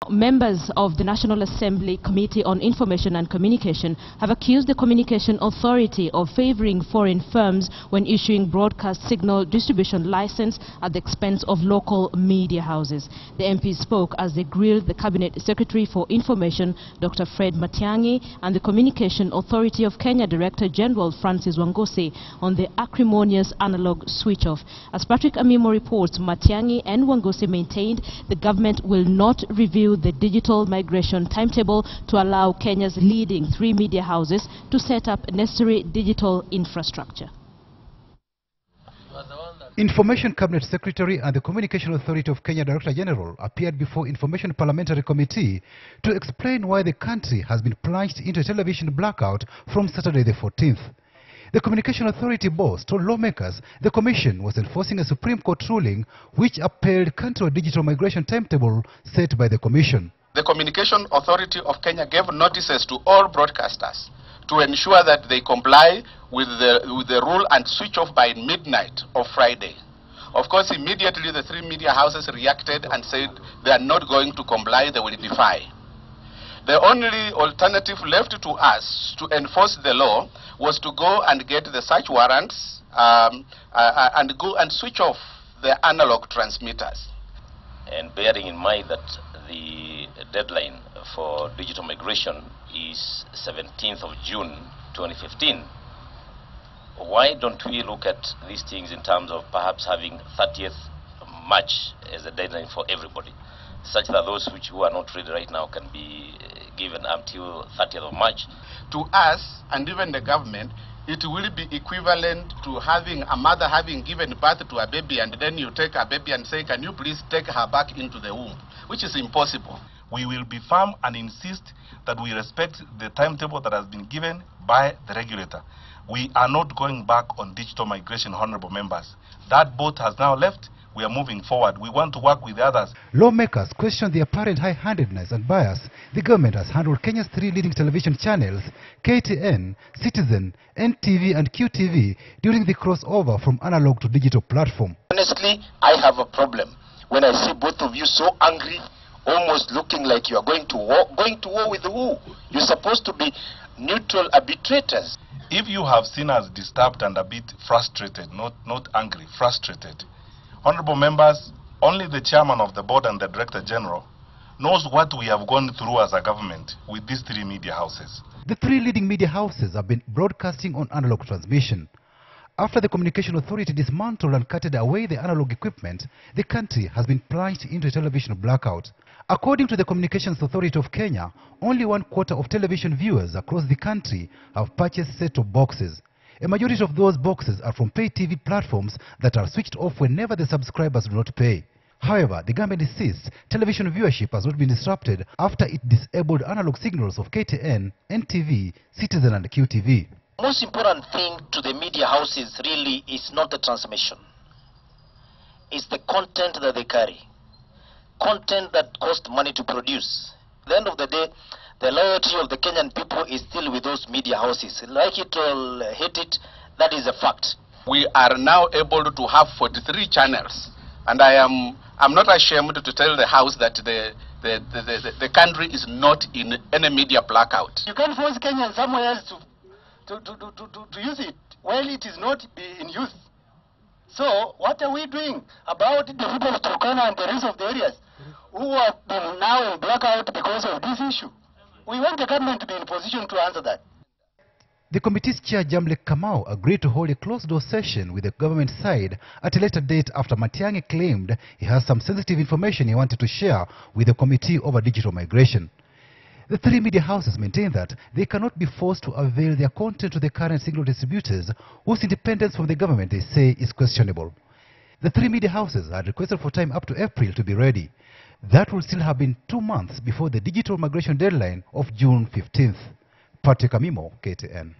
Members of the National Assembly Committee on Information and Communication have accused the Communication Authority of favoring foreign firms when issuing broadcast signal distribution license at the expense of local media houses. The MPs spoke as they grilled the Cabinet Secretary for Information, Dr. Fred Matiang'i, and the Communication Authority of Kenya Director General Francis Wangusi on the acrimonious analogue switch-off. As Patrick Amimo reports, Matiang'i and Wangusi maintained the government will not review the digital migration timetable to allow Kenya's leading 3 media houses to set up necessary digital infrastructure. Information Cabinet Secretary and the Communication Authority of Kenya Director General appeared before Information Parliamentary Committee to explain why the country has been plunged into a television blackout from Saturday the 14th. The Communication Authority boss told lawmakers the Commission was enforcing a Supreme Court ruling which upheld country digital migration timetable set by the Commission. The Communication Authority of Kenya gave notices to all broadcasters to ensure that they comply with the rule and switch off by midnight of Friday. Of course, immediately the 3 media houses reacted and said they are not going to comply, they will defy. The only alternative left to us to enforce the law was to go and get the search warrants and go and switch off the analog transmitters. And bearing in mind that the deadline for digital migration is 17th of June 2015, why don't we look at these things in terms of perhaps having 30th March as a deadline for everybody, such that those who are not ready right now can be given until 30th of March. To us, and even the government, it will be equivalent to having a mother having given birth to a baby and then you take a baby and say, can you please take her back into the womb, which is impossible. We will be firm and insist that we respect the timetable that has been given by the regulator. We are not going back on digital migration, honorable members. That boat has now left. We are moving forward. We want to work with the others. Lawmakers questioned the apparent high-handedness and bias the government has handled Kenya's 3 leading television channels, KTN, Citizen, NTV and QTV, during the crossover from analog to digital platform. Honestly, I have a problem when I see both of you so angry, almost looking like you are going to war. Going to war with who? You're supposed to be neutral arbitrators. If you have seen us disturbed and a bit frustrated, not angry, frustrated, honorable members, only the chairman of the board and the director general knows what we have gone through as a government with these 3 media houses. The 3 leading media houses have been broadcasting on analog transmission. After the Communication Authority dismantled and cutted away the analog equipment, the country has been plunged into a television blackout. According to the Communications Authority of Kenya, only 1/4 of television viewers across the country have purchased set-top boxes. A majority of those boxes are from pay TV platforms that are switched off whenever the subscribers do not pay. However, the government insists television viewership has not been disrupted after it disabled analog signals of KTN, NTV, Citizen and QTV. The most important thing to the media houses really is not the transmission. It's the content that they carry. Content that cost money to produce. At the end of the day, the loyalty of the Kenyan people is still with those media houses. Like it or hate it, that is a fact. We are now able to have 43 channels, and I'm not ashamed to tell the House that the country is not in any media blackout. You can't force Kenyans somewhere else to use it while it is not in use. So what are we doing about the people of Turkana and the rest of the areas who have been now in blackout because of this issue? We want the government to be in a position to answer that. The committee's chair, Jamlek Kamau, agreed to hold a closed-door session with the government side at a later date after Matiang'i claimed he has some sensitive information he wanted to share with the committee over digital migration. The 3 media houses maintain that they cannot be forced to avail their content to the current signal distributors, whose independence from the government they say is questionable. The 3 media houses had requested for time up to April to be ready. That will still have been 2 months before the digital migration deadline of June 15th. Patrick Amimo, KTN.